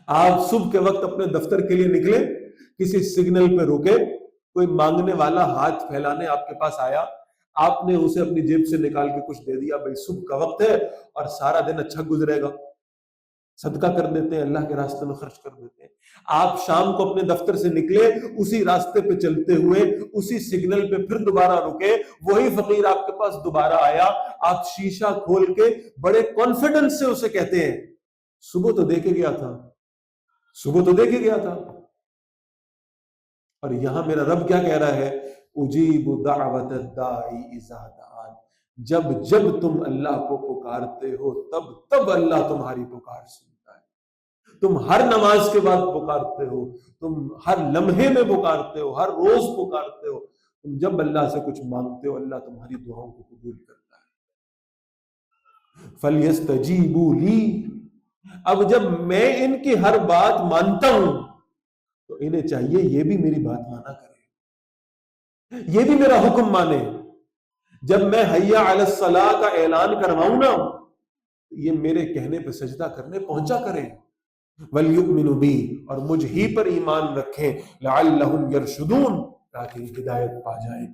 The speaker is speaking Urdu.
آپ صبح کے وقت اپنے دفتر کے لیے نکلے، کسی سگنل پہ روکے، کوئی مانگنے والا ہاتھ پھیلانے آپ کے پاس آیا، آپ نے اسے اپنی جیب سے نکال کے کچھ دے دیا، بھائی صبح کا وقت ہے اور سارا دن اچھا گزرے گا، صدقہ کر دیتے ہیں، اللہ کے راستے میں خرچ کر دیتے ہیں۔ آپ شام کو اپنے دفتر سے نکلے، اسی راستے پہ چلتے ہوئے اسی سگنل پہ پھر دوبارہ رکے، وہی فقیر آپ کے پاس دوبارہ آیا، آپ شیشہ کھول کے بڑے کانفیڈنس سے اسے کہتے ہیں صبح تو دے کے گیا تھا، صبح تو دے کے گیا تھا۔ اور یہاں میرا رب کیا کہہ رہا ہے؟ اجیب دعوت الداعی اذا دعان، جب جب تم اللہ کو پکارتے ہو تب تب اللہ تمہاری پکار سنتا ہے۔ تم ہر نماز کے بعد پکارتے ہو، تم ہر لمحے میں پکارتے ہو، ہر روز پکارتے ہو، تم جب اللہ سے کچھ مانگتے ہو اللہ تمہاری دعاؤں کو قبول کرتا ہے۔ فَلْيَسْتَجِيبُوا لِي، اب جب میں ان کی ہر بات مانتا ہوں تو انہیں چاہیے یہ بھی میری بات مانا کرے، یہ بھی میرا حکم مانے۔ جب میں حیا علی الصلاۃ کا اعلان کرواؤں نا، یہ میرے کہنے پہ سجدہ کرنے پہنچا کریں۔ وَلْيُؤْمِنُوا بِي، اور مجھ ہی پر ایمان رکھیں، لَعَلَّهُمْ يَرْشُدُونَ، تاکہ ہدایت پا جائیں۔